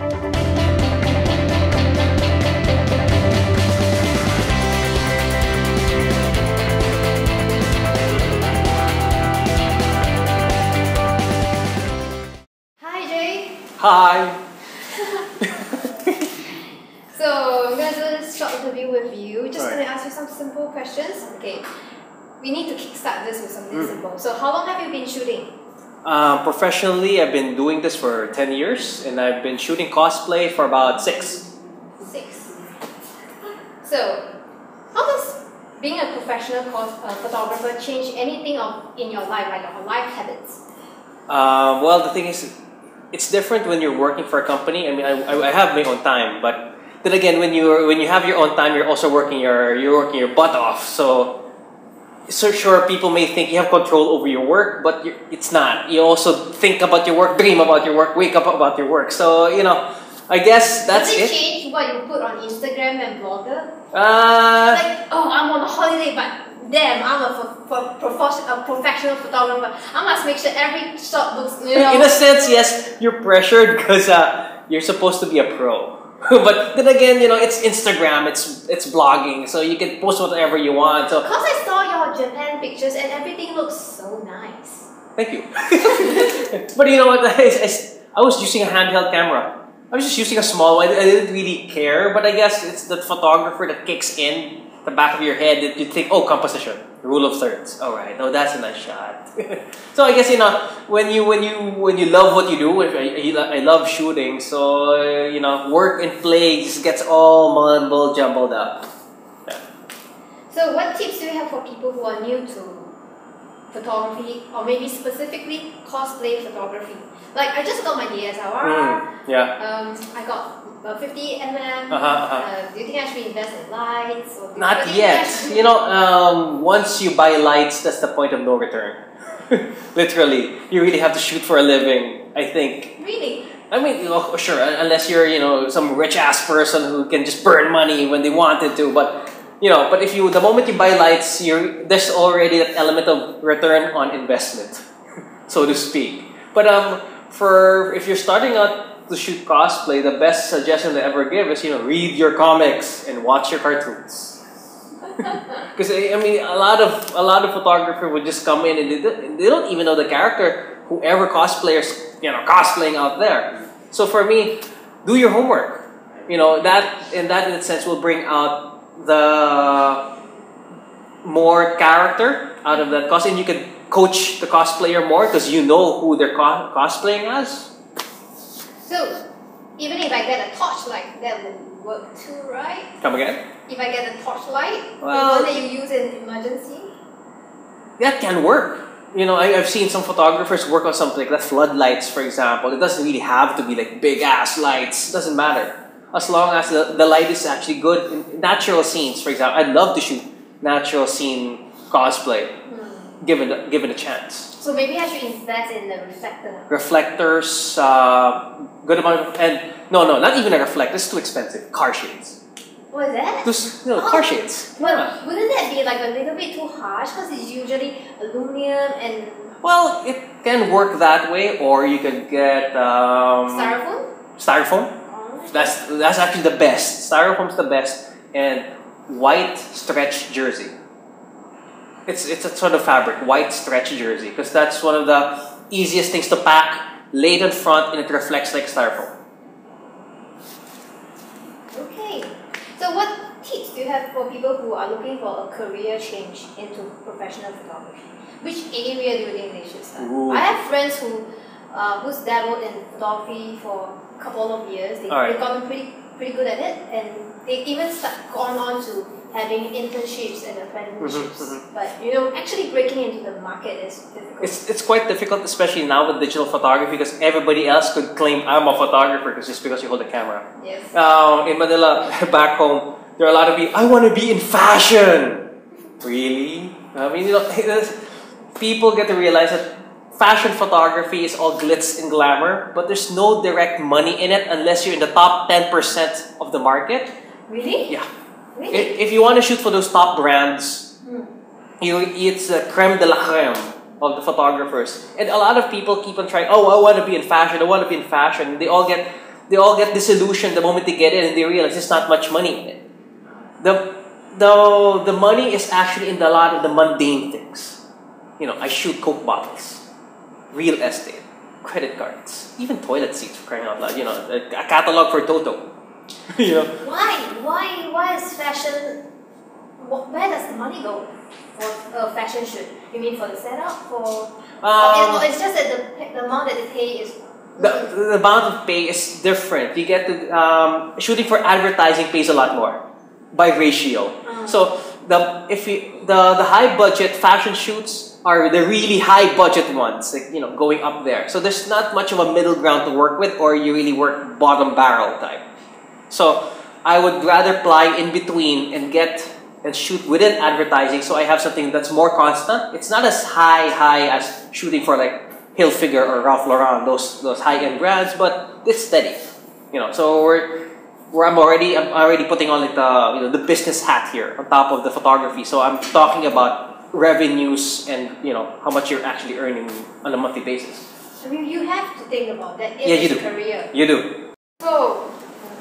Hi Jay. Hi. So I'm gonna do this short interview with you. Just Right. gonna ask you some simple questions. Okay. We need to kickstart this with something simple. So how long have you been shooting? Professionally, I've been doing this for 10 years, and I've been shooting cosplay for about 6. 6. So how does being a professional photographer change anything in your life, like your life habits? Well, the thing is, it's different when you're working for a company. I mean, I have my own time, but then again, when you have your own time, you're also working your butt off. So sure, people may think you have control over your work, but it's not. You also think about your work, dream about your work, wake up about your work. So I guess that's Does it it. change what you put on Instagram and Blogger? Uh, Like, oh, I'm on a holiday, but damn, I'm a professional photographer. I must make sure every shot looks, In a sense, yes, you're pressured because you're supposed to be a pro. But then again, it's Instagram, it's blogging, so you can post whatever you want. So Because I saw your Japan pictures and everything looks so nice. thank you. But you know what? I was using a handheld camera. I was just using a small one. I didn't really care, but I guess it's the photographer that kicks in the back of your head that you think, oh, composition, rule of thirds. All right, oh, that's a nice shot. So I guess when you love what you do, I love shooting. So work and play just gets all mumbled jumbled up. Yeah. So what tips do you have for people who are new to photography, or maybe specifically cosplay photography? Like, I just got my DSLR. Yeah. I got a 50 mm. Do you think I should invest in lights? Or Not yet. Once you buy lights, that's the point of no return. Literally, you really have to shoot for a living, I think. Really? I mean, sure, unless you're, some rich ass person who can just burn money when they wanted to, but if the moment you buy lights, there's already that element of return on investment, so to speak. But if you're starting out to shoot cosplay, the best suggestion I ever give is read your comics and watch your cartoons. Because I mean, a lot of photographers would just come in and they don't even know the character. Whoever cosplayers cosplaying out there. So for me, do your homework. That in a sense will bring out the more character out of that costume. You can coach the cosplayer more because you know who they're cosplaying as. So, even if I get a torchlight, that will work too, right? Come again? If I get a torchlight, Well, the one that you use in emergency? That can work. I've seen some photographers work on something like that, floodlights, for example. It doesn't really have to be like big ass lights. It doesn't matter. As long as the light is actually good. In natural scenes, for example, I'd love to shoot natural scene cosplay, given a chance. So maybe I should invest in the reflector. Reflectors, good amount of, and no, not even a reflector. It's too expensive. Car shades. What is that? Just car shades. But wouldn't that be like a little bit too harsh? Because it's usually aluminum and Well, it can work that way, or you can get styrofoam. Styrofoam. That's actually the best. Styrofoam's the best, and white stretch jersey. It's a sort of fabric, white stretch jersey, because that's one of the easiest things to pack. Lay it in front, and it reflects like styrofoam. Okay. So what tips do you have for people who are looking for a career change into professional photography? Which area do you think they should start? Ooh. I have friends who's dabbled in photography for a couple of years. They've gotten pretty good at it, and they even gone on to having internships and apprenticeships. But actually breaking into the market is difficult. It's quite difficult, especially now with digital photography, because everybody else could claim I'm a photographer just because you hold a camera. Yes. In Manila, back home, there are a lot of people. I want to be in fashion. Really? I mean, people get to realize that fashion photography is all glitz and glamour, but there's no direct money in it unless you're in the top 10% of the market. Really? Yeah. Really? If you want to shoot for those top brands, it's a creme de la creme of the photographers. And a lot of people keep on trying, oh, I want to be in fashion, I want to be in fashion. They all get they all get disillusioned the moment they get in and they realize there's not much money in it. The money is actually in a lot of the mundane things. You know, I shoot Coke bottles, real estate, credit cards, even toilet seats, for crying out loud. You know, a catalog for Toto. You know. Why is fashion? Where does the money go for a fashion shoot? You mean for the setup, or it's just that the amount that they pay is. The amount of pay is different. You get to shooting for advertising pays a lot more by ratio. So the high budget fashion shoots are the really high budget ones, like, you know, going up there. So there's not much of a middle ground to work with, or you really work bottom barrel type. So I would rather ply in between and shoot within advertising, so I have something that's more constant. It's not as high as shooting for like Hilfiger or Ralph Lauren, those high-end brands, but it's steady. You know, so I'm already putting on like the business hat here on top of the photography. So I'm talking about revenues and, you know, how much you're actually earning on a monthly basis. I mean, you have to think about that in your career. You do. So,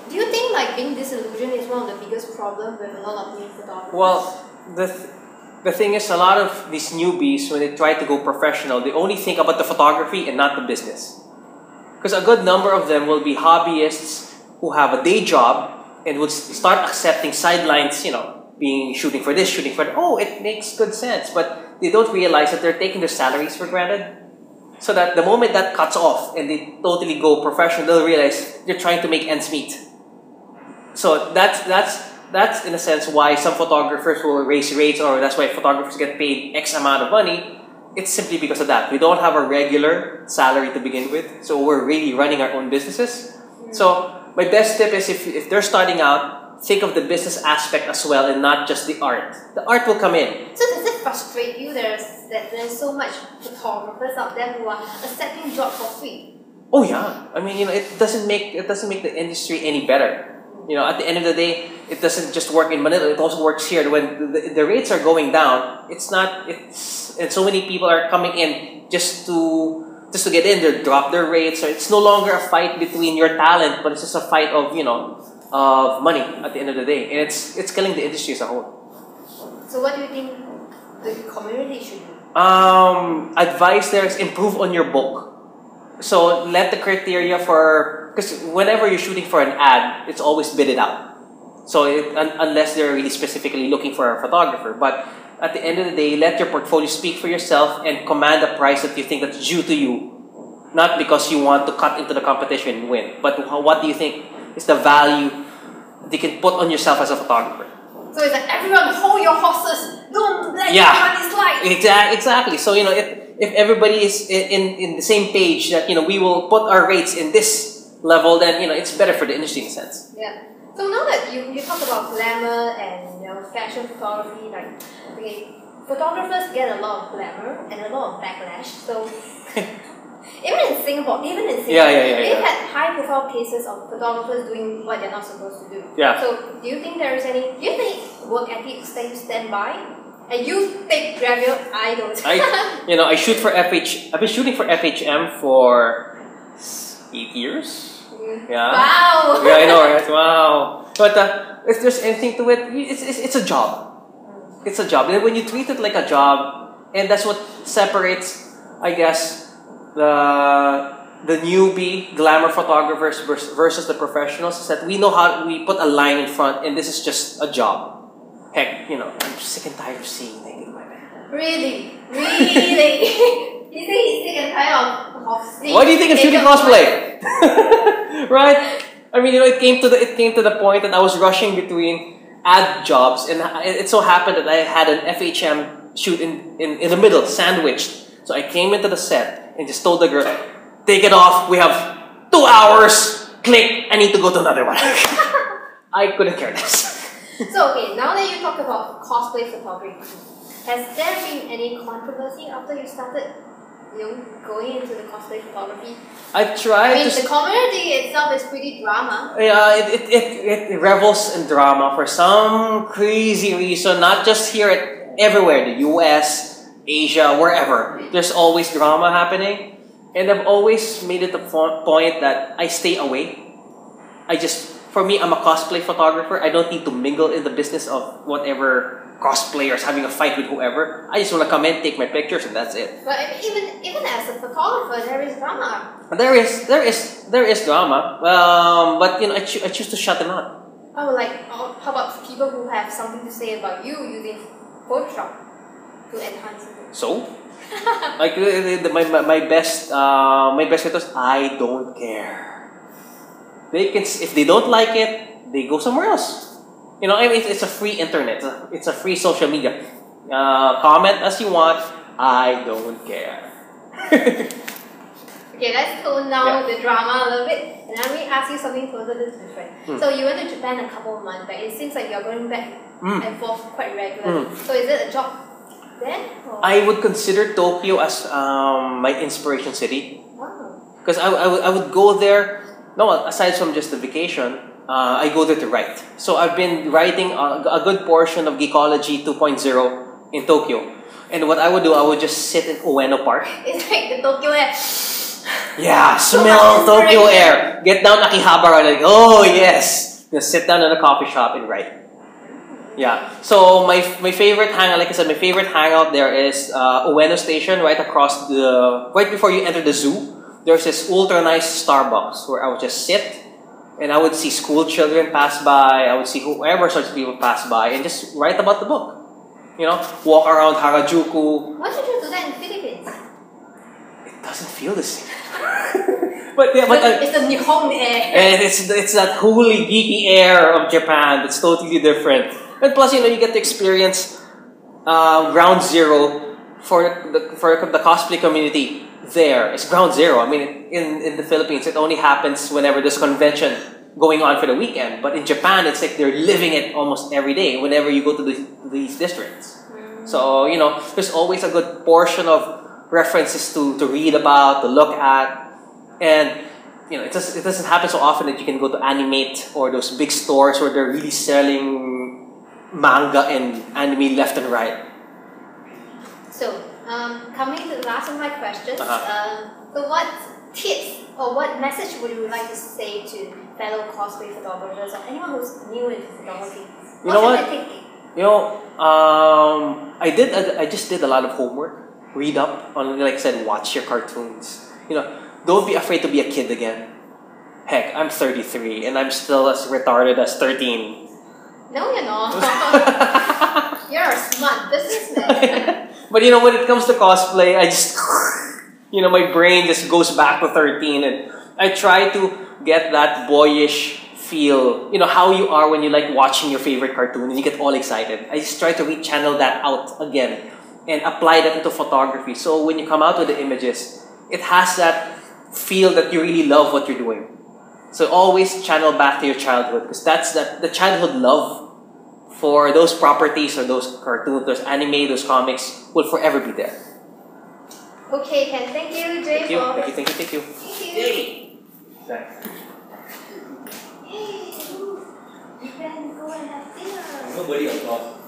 do you think like being disillusioned is one of the biggest problems with a lot of new photographers? Well, the thing is, a lot of these newbies, when they try to go professional, they only think about the photography and not the business. Because a good number of them will be hobbyists who have a day job and would start accepting sidelines, you know, shooting for this, shooting for that. Oh, it makes good sense. But they don't realize that they're taking their salaries for granted. So that the moment that cuts off and they totally go professional, they'll realize they're trying to make ends meet. So that's in a sense why some photographers will raise rates, or that's why photographers get paid X amount of money. It's simply because of that. We don't have a regular salary to begin with, so we're really running our own businesses. So my best tip is if they're starting out, think of the business aspect as well and not just the art. The art will come in. So does it frustrate you that there's so much photographers out there who are accepting jobs for free? Oh yeah. I mean, you know, it doesn't make the industry any better. You know, at the end of the day, it doesn't just work in Manila, it also works here. When the rates are going down, and so many people are coming in just to get in, they drop their rates. So it's no longer a fight between your talent, but it's just a fight of, you know, of money at the end of the day. And it's killing the industry as a whole. So what do you think the community should do? Advice there is improve on your book. So let the criteria because whenever you're shooting for an ad, it's always bidded out. So unless they're really specifically looking for a photographer. But at the end of the day, let your portfolio speak for yourself and command a price that you think that's due to you. Not because you want to cut into the competition and win. But what do you think is the value that you can put on yourself as a photographer? So it's like, everyone hold your horses. Don't let your money slide. Exactly. So, you know, if everybody is in the same page that, you know, we will put our rates in this level, then, you know, it's better for the industry in a sense. Yeah. So now that you talk about glamour and, you know, fashion photography, like, okay, photographers get a lot of glamour and a lot of backlash. So even in Singapore, we've had high-profile cases of photographers doing what they're not supposed to do. Yeah. So do you think work ethics that you stand by? And you take grab your idols. I shoot for FH. I've been shooting for FHM for 8 years. Yeah. Wow. Yeah, I know, right? Wow. But if there's anything to it, it's a job. It's a job. And when you treat it like a job, and that's what separates, I guess, the newbie glamour photographers versus the professionals, is that we know how we put a line in front, and this is just a job. Heck, you know, I'm sick and tired of seeing naked women. Really? Really? You think he's sick and tired of seeing? Why do you think I'm shooting cosplay? Right? I mean, you know, it came to the point that I was rushing between ad jobs, and it so happened that I had an FHM shoot in the middle, sandwiched. So I came into the set and just told the girl, take it off, we have 2 hours, click, I need to go to another one. I couldn't care less. So, okay, now that you talk about cosplay photography, has there been any controversy after you started, you know, going into the cosplay photography? I tried. The community itself is pretty drama. Yeah, it revels in drama for some crazy reason. Not just here, everywhere, the US, Asia, wherever. There's always drama happening, and I've always made it a point that I stay away. For me, I'm a cosplay photographer. I don't need to mingle in the business of whatever cosplayers having a fight with whoever. I just want to come in, take my pictures, and that's it. But even as a photographer, there is drama. There is drama. But I choose to shut them out. Oh, how about people who have something to say about you using Photoshop to enhance it? So, my best photos, I don't care. They can, if they don't like it, they go somewhere else. It's a free internet. It's a free social media. Comment as you want. I don't care. Okay, let's tone down the drama a little bit, and let me ask you something totally different. So you went to Japan a couple of months back. It seems like you're going back and forth quite regularly. So is it a job then? Or? I would consider Tokyo as my inspiration city. Because I would go there. No, aside from just the vacation, I go there to write. So I've been writing a good portion of Geekology 2.0 in Tokyo. And what I would do, I would just sit in Ueno Park. It's like the Tokyo air. Yeah, smell Tokyo air. Get down Akihabara, like, oh yes. Just sit down in a coffee shop and write. Yeah. So my favorite hangout, like I said, my favorite hangout there is Ueno Station, right before you enter the zoo. There's this ultra nice Starbucks where I would just sit and I would see school children pass by. I would see whoever sorts of people pass by and just write about the book. Walk around Harajuku. Why should you do that in the Philippines? It doesn't feel the same. but it's the Nihon air. And it's that holy geeky air of Japan that's totally different. And plus, you get to experience ground zero for the cosplay community. There, it's ground zero. I mean, in the Philippines, it only happens whenever there's convention going on for the weekend. But in Japan, it's like they're living it almost every day whenever you go to these districts. So, there's always a good portion of references to read about, to look at. And, it doesn't happen so often that you can go to Animate or those big stores where they're really selling manga and anime left and right. So, coming to the last of my questions, so what tips or what message would you like to say to fellow cosplay photographers or anyone who's new into photography? I just did a lot of homework. Read up on, like I said, watch your cartoons. Don't be afraid to be a kid again. Heck, I'm 33 and I'm still as retarded as 13. No, you're not. You're a smart businessman. But when it comes to cosplay, I just, my brain just goes back to 13 and I try to get that boyish feel, how you are when you like watching your favorite cartoon and you get all excited. I just try to rechannel that out again and apply that into photography. So when you come out with the images, it has that feel that you really love what you're doing. So always channel back to your childhood because that's the childhood love for those properties or those cartoons, those anime, those comics will forever be there. Okay, Ken. Thank you, Jay. Thank you. Thank you. Yay! You can go and have dinner. Nobody on top.